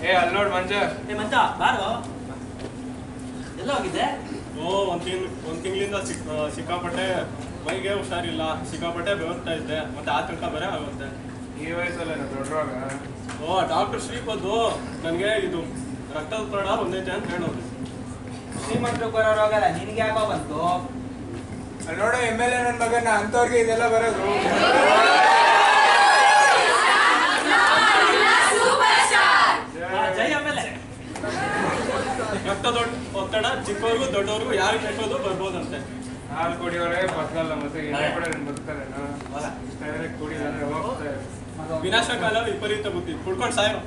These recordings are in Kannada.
ಏ ಅಲ್ಲಿ ನೋಡ್ ಮಂಜ. ಏ ಮಂಜ ಬಾರೋ, ಎಲ್ಲ ಹೋಗಿದ್ದೆ? ಒಂದ್ ತಿಂಗಳಿಂದ ಸಿಕ್ಕಾಪಟ್ಟೆ ಮೈಗೆ ಹುಷಾರಿಲ್ಲ, ಸಿಕ್ಕಾಪಟ್ಟೆ ಬೆವರ್ತಾ ಇದ್ದೆ, ಮತ್ತೆ ಆತಂಕ ಬೇರೆ ಆಗುತ್ತೆ. ಈ ವಯಸ್ಸಲ್ಲ ದೊಡ್ಡವಾಗ. ಡಾಕ್ಟರ್ ಶ್ರೀಪದ್ದು ನನಗೆ ಇದು ರಕ್ತದೊತ್ತಡ ಒಂದೈತೆ ಅಂತ ಹೇಳೋದು. ಶ್ರೀಮಂತರು ಬರೋ ರೋಗ ಅಲ್ಲ, ನಿನ್ಗೆ ಯಾಕೋ ಬಂತು? ಅಲ್ಲಿ ನೋಡೋ MLA ನನ್ನ ಮಗನ, ಅಂತವ್ರಿಗೆ ಇದೆಲ್ಲ ಬರೋದು. ಜೈ MLA. ರಕ್ತದ ಒತ್ತಡ ಚಿಕ್ಕವ್ರಿಗೂ ದೊಡ್ಡವ್ರಿಗೂ ಯಾರಿಗೆ ಬೇಕೋದು ಬರ್ಬೋದಂತೆ. ಹಾಲು ಕುಡಿಯೋರೆ ಬದಲಲ್ಲ, ಮತ್ತೆ ಬರ್ತಾರೆ ಕುಡಿದಾರೆ ಹೋಗ್ತಾರೆ. ವಿನಾಶಕಾಲ ವಿಪರೀತ ಬುದ್ಧಿ, ಕುಡ್ಕೊಂಡು ಸಾಯೋ.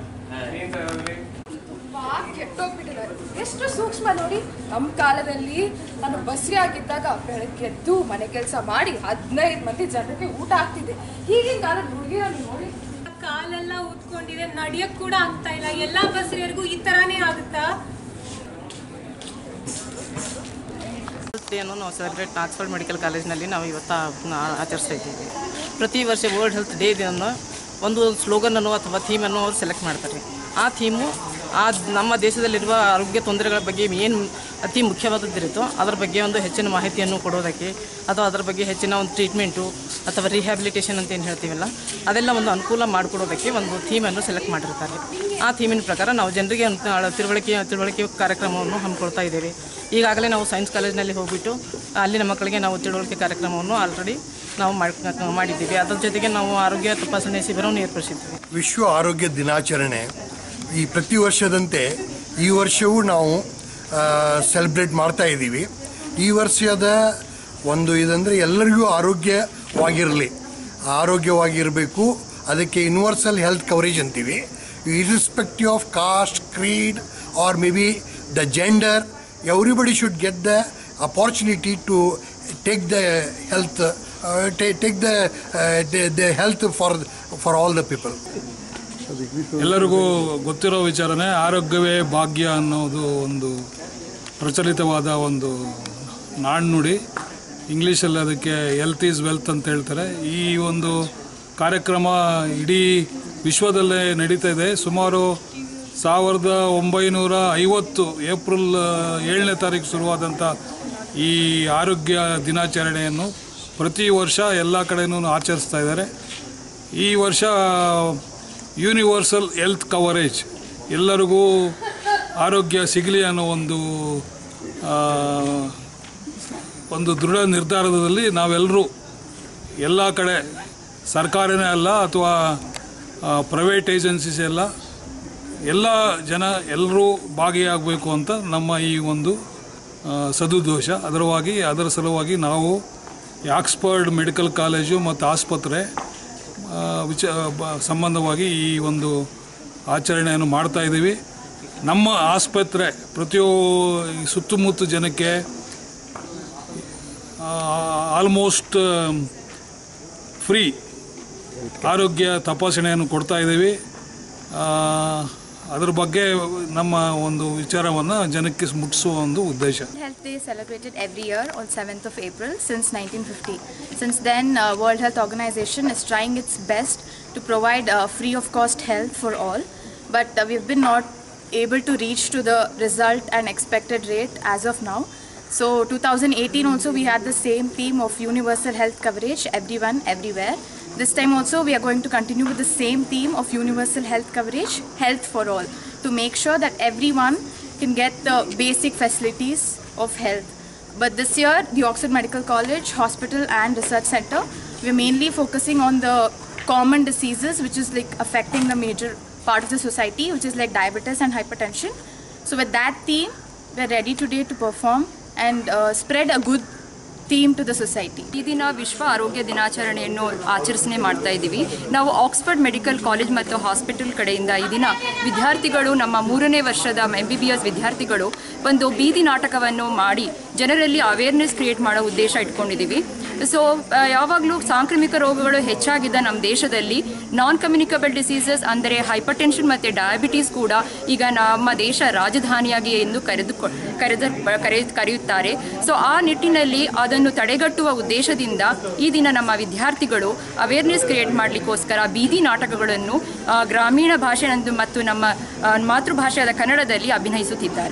ಕೆಟ್ಟೋಗ್ಬಿಟ್ಟಿದ್ದಾರೆ. ಎಷ್ಟು ಸೂಕ್ಷ್ಮ ನೋಡಿ. ನಮ್ಮ ಕಾಲದಲ್ಲಿ ನಾನು ಬಸ್ರಿ ಆಗಿದ್ದಾಗ ಬೆಳಗ್ಗೆ ಎದ್ದು ಮನೆ ಕೆಲಸ ಮಾಡಿ 15 ಮಂದಿ ಜನರಿಗೆ ಊಟ ಆಗ್ತಿದೆ. ಈಗಿನ ಕಾಲದ ಹುಡುಗಿರನ್ನು ನೋಡಿ, ಕಾಲೆಲ್ಲ ಊದ್ಕೊಂಡಿದೆ, ನಡೆಯಕ್ ಕೂಡ ಆಗ್ತಾ ಇಲ್ಲ. ಎಲ್ಲಾ ಬಸ್ರಿಯರಿಗೂ ಈ ತರಾನೇ ಆಗುತ್ತಾ? ಡೇಯನ್ನು ನಾವು ಸೆಲೆಬ್ರೇಟ್ ಆಕ್ಸ್ಫರ್ಡ್ ಮೆಡಿಕಲ್ ಕಾಲೇಜ್ನಲ್ಲಿ ನಾವು ಇವತ್ತು ಆಚರಿಸ್ತಾ ಇದ್ದೀವಿ. ಪ್ರತಿ ವರ್ಷ ವರ್ಲ್ಡ್ ಹೆಲ್ತ್ ಡೇ ದಿನ ಒಂದು ಸ್ಲೋಗನನ್ನು ಅಥವಾ ಥೀಮನ್ನು ಅವರು ಸೆಲೆಕ್ಟ್ ಮಾಡ್ತಾರೆ. ಆ ಥೀಮು ನಮ್ಮ ದೇಶದಲ್ಲಿರುವ ಆರೋಗ್ಯ ತೊಂದರೆಗಳ ಬಗ್ಗೆ ಏನು ಅತಿ ಮುಖ್ಯವಾದದ್ದಿರುತ್ತೋ ಅದರ ಬಗ್ಗೆ ಒಂದು ಹೆಚ್ಚಿನ ಮಾಹಿತಿಯನ್ನು ಕೊಡೋದಕ್ಕೆ, ಅಥವಾ ಅದರ ಬಗ್ಗೆ ಹೆಚ್ಚಿನ ಒಂದು ಟ್ರೀಟ್ಮೆಂಟು ಅಥವಾ ರಿಹ್ಯಾಬಿಲಿಟೇಷನ್ ಅಂತ ಏನು ಹೇಳ್ತೀವಲ್ಲ, ಅದೆಲ್ಲ ಒಂದು ಅನುಕೂಲ ಮಾಡಿಕೊಡೋದಕ್ಕೆ ಒಂದು ಥೀಮನ್ನು ಸೆಲೆಕ್ಟ್ ಮಾಡಿರ್ತಾರೆ. ಆ ಥೀಮಿನ ಪ್ರಕಾರ ನಾವು ಜನರಿಗೆ ತಿಳುವಳಿಕೆ ಕಾರ್ಯಕ್ರಮವನ್ನು ಹಮ್ಮಿಕೊಳ್ತಾ ಇದ್ದೇವೆ. ಈಗಾಗಲೇ ನಾವು ಸೈನ್ಸ್ ಕಾಲೇಜಿನಲ್ಲಿ ಹೋಗ್ಬಿಟ್ಟು ಅಲ್ಲಿನ ಮಕ್ಕಳಿಗೆ ನಾವು ತಿಳುವಳಿಕೆ ಕಾರ್ಯಕ್ರಮವನ್ನು ಆಲ್ರೆಡಿ ನಾವು ಮಾಡಿದ್ದೀವಿ. ಅದರ ಜೊತೆಗೆ ನಾವು ಆರೋಗ್ಯ ತಪಾಸಣೆ ಶಿಬಿರವನ್ನು ಏರ್ಪಡಿಸಿದ್ದೀವಿ. ವಿಶ್ವ ಆರೋಗ್ಯ ದಿನಾಚರಣೆ ಈ ಪ್ರತಿ ವರ್ಷದಂತೆ ಈ ವರ್ಷವೂ ನಾವು ಸೆಲೆಬ್ರೇಟ್ ಮಾಡ್ತಾ ಇದ್ದೀವಿ. ಈ ವರ್ಷದ ಒಂದು ಇದಂದರೆ ಎಲ್ಲರಿಗೂ ಆರೋಗ್ಯವಾಗಿರಬೇಕು. ಅದಕ್ಕೆ ಯೂನಿವರ್ಸಲ್ ಹೆಲ್ತ್ ಕವರೇಜ್ ಅಂತೀವಿ. Irrespective of caste, creed or maybe the gender, everybody should get the opportunity to take the health the health for all the people. ಎಲ್ಲರಿಗೂ ಗೊತ್ತಿರೋ ವಿಚಾರನೇ ಆರೋಗ್ಯವೇ ಭಾಗ್ಯ ಅನ್ನೋದು ಒಂದು ಪ್ರಚಲಿತವಾದ ಒಂದು ನಾಣ್ಣುಡಿ. ಇಂಗ್ಲೀಷಲ್ಲಿ ಅದಕ್ಕೆ ಹೆಲ್ತ್ ಈಸ್ ವೆಲ್ತ್ ಅಂತ ಹೇಳ್ತಾರೆ. ಈ ಒಂದು ಕಾರ್ಯಕ್ರಮ ಇಡೀ ವಿಶ್ವದಲ್ಲೇ ನಡೀತಾ ಇದೆ. ಸುಮಾರು 1950 ಏಪ್ರಿಲ್ 7ನೇ ತಾರೀಕು ಶುರುವಾದಂಥ ಈ ಆರೋಗ್ಯ ದಿನಾಚರಣೆಯನ್ನು ಪ್ರತಿ ವರ್ಷ ಎಲ್ಲ ಕಡೆಯೂ ಆಚರಿಸ್ತಾ ಇದ್ದಾರೆ. ಈ ವರ್ಷ ಯೂನಿವರ್ಸಲ್ ಹೆಲ್ತ್ ಕವರೇಜ್, ಎಲ್ಲರಿಗೂ ಆರೋಗ್ಯ ಸಿಗಲಿ ಅನ್ನೋ ಒಂದು ದೃಢ ನಿರ್ಧಾರದಲ್ಲಿ ನಾವೆಲ್ಲರೂ ಎಲ್ಲ ಕಡೆ, ಸರ್ಕಾರನೇ ಅಲ್ಲ ಅಥವಾ ಪ್ರೈವೇಟ್ ಏಜೆನ್ಸೀಸ್ ಎಲ್ಲ ಜನ ಎಲ್ಲರೂ ಭಾಗಿಯಾಗಬೇಕು ಅಂತ ನಮ್ಮ ಈ ಒಂದು ಸದುದ್ದೇಶ. ಅದರ ಸಲುವಾಗಿ ನಾವು ಆಕ್ಸ್ಫರ್ಡ್ ಮೆಡಿಕಲ್ ಕಾಲೇಜು ಮತ್ತು ಆಸ್ಪತ್ರೆ ಸಂಬಂಧವಾಗಿ ಈ ಒಂದು ಆಚರಣೆಯನ್ನು ಮಾಡ್ತಾ ಇದ್ದೀವಿ. ನಮ್ಮ ಆಸ್ಪತ್ರೆ ಸುತ್ತಮುತ್ತ ಜನಕ್ಕೆ ಆಲ್ಮೋಸ್ಟ್ ಫ್ರೀ ಆರೋಗ್ಯ ತಪಾಸಣೆಯನ್ನು ಕೊಡ್ತಾ ಇದ್ದೀವಿ. ಅದರ ಬಗ್ಗೆ ನಮ್ಮ ಒಂದು ವಿಚಾರವನ್ನು ಜನಕ್ಕೆ ಮುಟ್ಟಿಸುವ ಒಂದು ಉದ್ದೇಶ. Health Day is celebrated every year on 7th of April since 1950. Since then, World Health Organization is trying its best to provide free of cost health for all, but we've been not able to reach to the result and expected rate as of now. So 2018 also we had the same theme of universal health coverage, everyone, everywhere. This time also we are going to continue with the same theme of universal health coverage, health for all, to make sure that everyone can get the basic facilities of health. But this year, the Oxford Medical College, Hospital and Research Center, we are mainly focusing on the common diseases which is like affecting the major part of the society, which is like diabetes and hypertension. So with that theme, we are ready today to perform and spread a good theme to the society. ಈ ದಿನ ವಿಶ್ವ ಆರೋಗ್ಯ ದಿನಾಚರಣೆಯನ್ನು ಆಚರಿಸಣೆ ಮಾಡ್ತಾ ಇದ್ದೀವಿ. ನಾವು ಆಕ್ಸ್ಫರ್ಡ್ ಮೆಡಿಕಲ್ ಕಾಲೇಜ್ ಮತ್ತು ಹಾಸ್ಪಿಟಲ್ ಕಡೆಯಿಂದ ಈ ದಿನ ವಿದ್ಯಾರ್ಥಿಗಳು, ನಮ್ಮ 3ನೇ ವರ್ಷದ MBBS ವಿದ್ಯಾರ್ಥಿಗಳು ಒಂದು ಬೀದಿ ನಾಟಕವನ್ನು ಮಾಡಿ ಜನರಲ್ಲಿ ಅವೇರ್ನೆಸ್ ಕ್ರಿಯೇಟ್ ಮಾಡೋ ಉದ್ದೇಶ ಇಟ್ಕೊಂಡಿದ್ದೀವಿ. ಸೊ ಯಾವಾಗಲೂ ಸಾಂಕ್ರಾಮಿಕ ರೋಗಗಳು ಹೆಚ್ಚಾಗಿದ್ದ ನಮ್ಮ ದೇಶದಲ್ಲಿ ನಾನ್ ಕಮ್ಯುನಿಕಬಲ್ ಡಿಸೀಸಸ್ ಅಂದರೆ ಹೈಪರ್ ಟೆನ್ಷನ್ ಮತ್ತು ಡಯಾಬಿಟೀಸ್ ಕೂಡ ಈಗ ನಮ್ಮ ದೇಶ ರಾಜಧಾನಿಯಾಗಿ ಎಂದು ಕರೆಯುತ್ತಾರೆ. ಸೊ ಆ ನಿಟ್ಟಿನಲ್ಲಿ ಅದನ್ನು ಅದನ್ನು ತಡೆಗಟ್ಟುವ ಉದ್ದೇಶದಿಂದ ಈ ದಿನ ನಮ್ಮ ವಿದ್ಯಾರ್ಥಿಗಳು ಅವೇರ್ನೆಸ್ ಕ್ರಿಯೇಟ್ ಮಾಡಲಿಕ್ಕೋಸ್ಕರ ಬೀದಿ ನಾಟಕಗಳನ್ನು ಗ್ರಾಮೀಣ ಭಾಷೆ ಮತ್ತು ನಮ್ಮ ಮಾತೃಭಾಷೆಯಾದ ಕನ್ನಡದಲ್ಲಿ ಅಭಿನಯಿಸುತ್ತಿದ್ದಾರೆ.